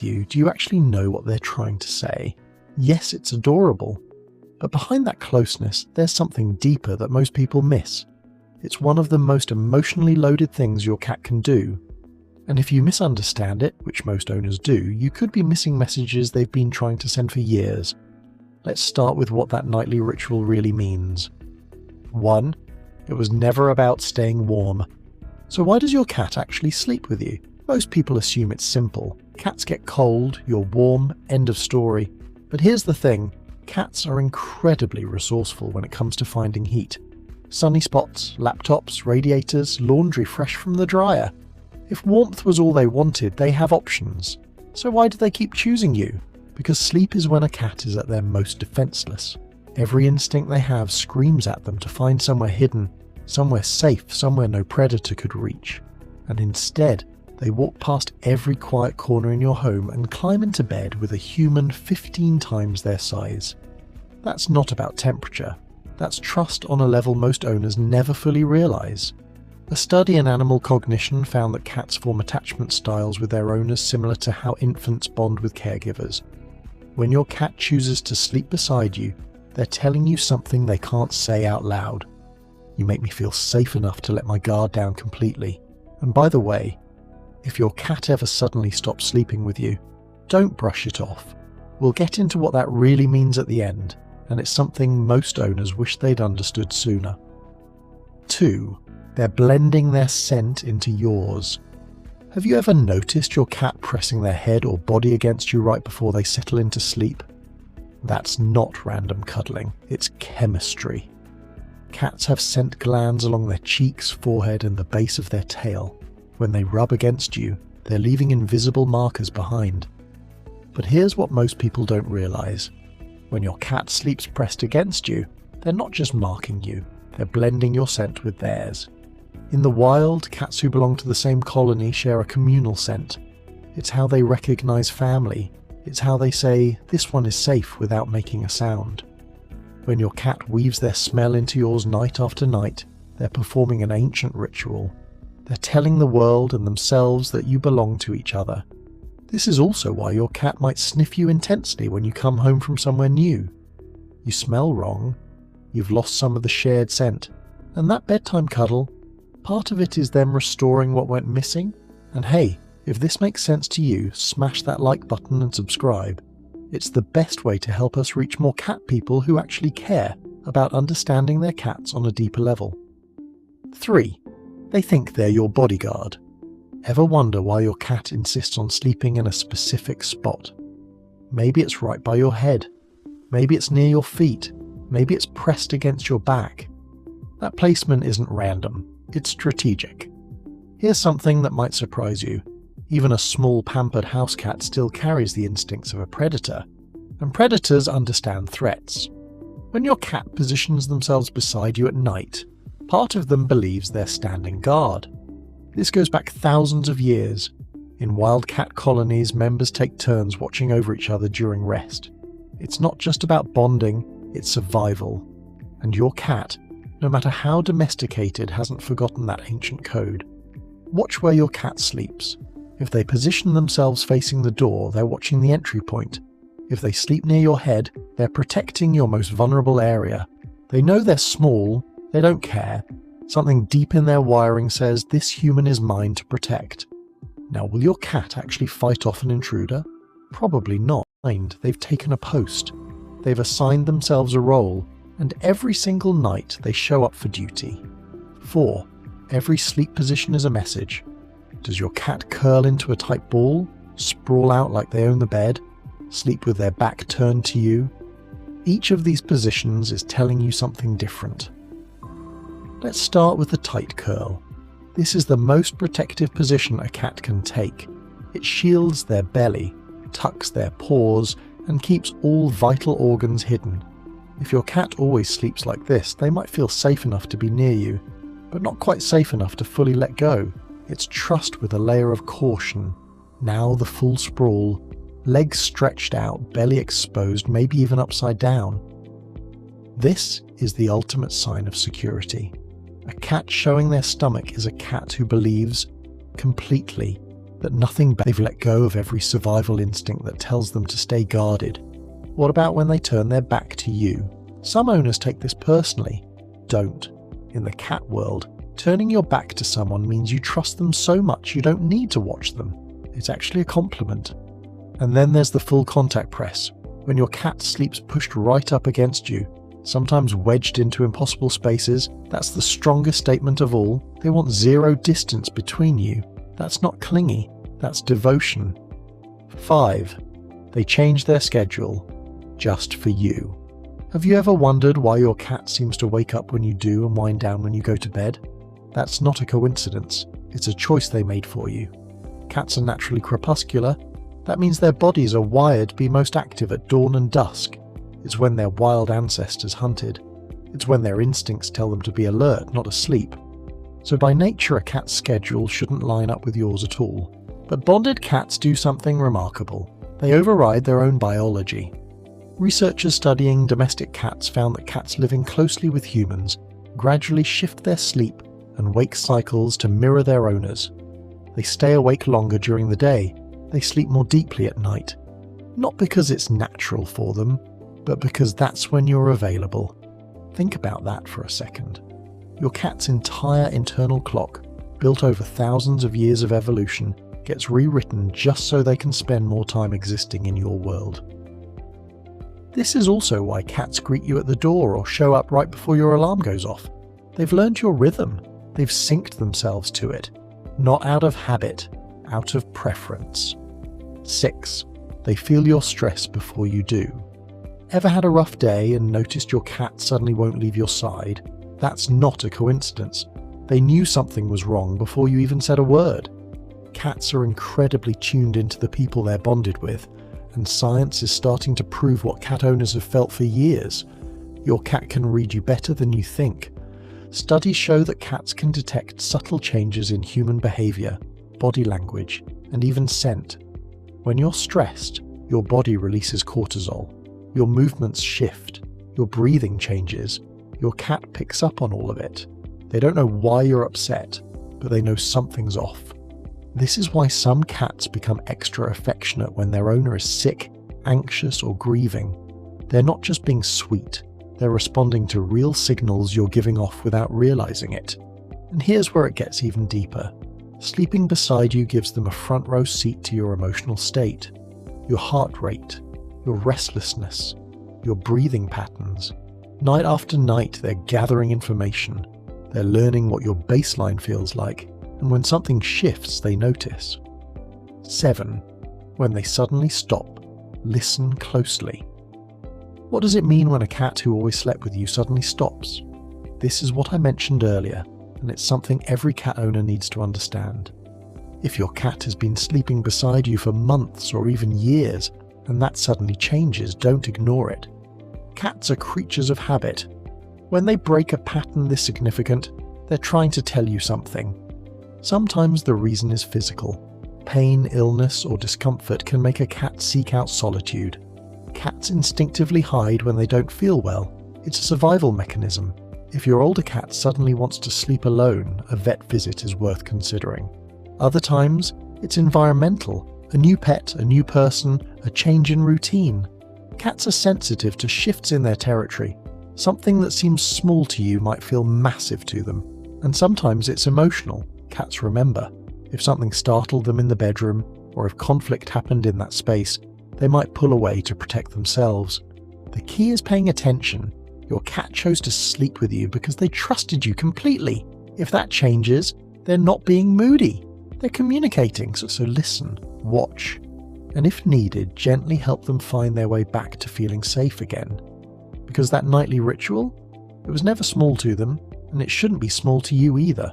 do you actually know what they're trying to say? Yes, it's adorable, but behind that closeness, there's something deeper that most people miss. It's one of the most emotionally loaded things your cat can do. And if you misunderstand it, which most owners do, you could be missing messages they've been trying to send for years. Let's start with what that nightly ritual really means. 1. It was never about staying warm. So why does your cat actually sleep with you? Most people assume it's simple. Cats get cold, you're warm, end of story. But here's the thing, cats are incredibly resourceful when it comes to finding heat. Sunny spots, laptops, radiators, laundry fresh from the dryer. If warmth was all they wanted, they have options. So why do they keep choosing you? Because sleep is when a cat is at their most defenseless. Every instinct they have screams at them to find somewhere hidden, somewhere safe, somewhere no predator could reach. And instead, they walk past every quiet corner in your home and climb into bed with a human 15 times their size. That's not about temperature. That's trust on a level most owners never fully realize. A study in animal cognition found that cats form attachment styles with their owners similar to how infants bond with caregivers. When your cat chooses to sleep beside you, they're telling you something they can't say out loud. You make me feel safe enough to let my guard down completely. And by the way, if your cat ever suddenly stops sleeping with you, don't brush it off. We'll get into what that really means at the end, and it's something most owners wish they'd understood sooner. 2. They're blending their scent into yours. Have you ever noticed your cat pressing their head or body against you right before they settle into sleep? That's not random cuddling, it's chemistry. Cats have scent glands along their cheeks, forehead, and the base of their tail. When they rub against you, they're leaving invisible markers behind. But here's what most people don't realize. When your cat sleeps pressed against you, they're not just marking you, they're blending your scent with theirs. In the wild, cats who belong to the same colony share a communal scent. It's how they recognize family. It's how they say, "This one is safe," without making a sound. When your cat weaves their smell into yours night after night, they're performing an ancient ritual. They're telling the world and themselves that you belong to each other. This is also why your cat might sniff you intensely when you come home from somewhere new. You smell wrong, you've lost some of the shared scent, and that bedtime cuddle, part of it is them restoring what went missing. And hey, if this makes sense to you, smash that like button and subscribe. It's the best way to help us reach more cat people who actually care about understanding their cats on a deeper level. 3. They think they're your bodyguard. Ever wonder why your cat insists on sleeping in a specific spot? Maybe it's right by your head. Maybe it's near your feet. Maybe it's pressed against your back. That placement isn't random, it's strategic. Here's something that might surprise you. Even a small pampered house cat still carries the instincts of a predator, and predators understand threats. When your cat positions themselves beside you at night, part of them believes they're standing guard. This goes back thousands of years. In wild cat colonies, members take turns watching over each other during rest. It's not just about bonding, it's survival. And your cat, no matter how domesticated, hasn't forgotten that ancient code. Watch where your cat sleeps. If they position themselves facing the door, they're watching the entry point. If they sleep near your head, they're protecting your most vulnerable area. They know they're small, they don't care. Something deep in their wiring says, "This human is mine to protect." Now, will your cat actually fight off an intruder? Probably not. They've taken a post. They've assigned themselves a role, and every single night they show up for duty. 4. Every sleep position is a message. Does your cat curl into a tight ball, sprawl out like they own the bed, sleep with their back turned to you? Each of these positions is telling you something different. Let's start with the tight curl. This is the most protective position a cat can take. It shields their belly, tucks their paws, and keeps all vital organs hidden. If your cat always sleeps like this, they might feel safe enough to be near you, but not quite safe enough to fully let go. It's trust with a layer of caution. Now the full sprawl, legs stretched out, belly exposed, maybe even upside down. This is the ultimate sign of security. A cat showing their stomach is a cat who believes completely that they've let go of every survival instinct that tells them to stay guarded. What about when they turn their back to you? Some owners take this personally. Don't. In the cat world, turning your back to someone means you trust them so much you don't need to watch them. It's actually a compliment. And then there's the full contact press, when your cat sleeps pushed right up against you, sometimes wedged into impossible spaces. That's the strongest statement of all. They want zero distance between you. That's not clingy, that's devotion. 5. They change their schedule just for you. Have you ever wondered why your cat seems to wake up when you do and wind down when you go to bed? That's not a coincidence. It's a choice they made for you. Cats are naturally crepuscular. That means their bodies are wired to be most active at dawn and dusk. It's when their wild ancestors hunted. It's when their instincts tell them to be alert, not asleep. So by nature, a cat's schedule shouldn't line up with yours at all. But bonded cats do something remarkable. They override their own biology. Researchers studying domestic cats found that cats living closely with humans gradually shift their sleep and wake cycles to mirror their owners. They stay awake longer during the day. They sleep more deeply at night. Not because it's natural for them, but because that's when you're available. Think about that for a second. Your cat's entire internal clock, built over thousands of years of evolution, gets rewritten just so they can spend more time existing in your world. This is also why cats greet you at the door or show up right before your alarm goes off. They've learned your rhythm. They've synced themselves to it. Not out of habit, out of preference. 6. They feel your stress before you do. Ever had a rough day and noticed your cat suddenly won't leave your side? That's not a coincidence. They knew something was wrong before you even said a word. Cats are incredibly tuned into the people they're bonded with, and science is starting to prove what cat owners have felt for years. Your cat can read you better than you think. Studies show that cats can detect subtle changes in human behavior, body language, and even scent. When you're stressed, your body releases cortisol. Your movements shift. Your breathing changes. Your cat picks up on all of it. They don't know why you're upset, but they know something's off. This is why some cats become extra affectionate when their owner is sick, anxious, or grieving. They're not just being sweet. They're responding to real signals you're giving off without realizing it. And here's where it gets even deeper. Sleeping beside you gives them a front row seat to your emotional state, your heart rate, your restlessness, your breathing patterns. Night after night, they're gathering information. They're learning what your baseline feels like, and when something shifts, they notice. 7. When they suddenly stop, listen closely. What does it mean when a cat who always slept with you suddenly stops? This is what I mentioned earlier, and it's something every cat owner needs to understand. If your cat has been sleeping beside you for months or even years, and that suddenly changes, don't ignore it. Cats are creatures of habit. When they break a pattern this significant, they're trying to tell you something. Sometimes the reason is physical. Pain, illness, or discomfort can make a cat seek out solitude. Cats instinctively hide when they don't feel well. It's a survival mechanism. If your older cat suddenly wants to sleep alone, a vet visit is worth considering. Other times, it's environmental. A new pet, a new person, a change in routine. Cats are sensitive to shifts in their territory. Something that seems small to you might feel massive to them. And sometimes it's emotional. Cats remember. If something startled them in the bedroom, or if conflict happened in that space, they might pull away to protect themselves. The key is paying attention. Your cat chose to sleep with you because they trusted you completely. If that changes, they're not being moody. They're communicating, so listen, watch, and if needed, gently help them find their way back to feeling safe again. Because that nightly ritual, it was never small to them, and it shouldn't be small to you either.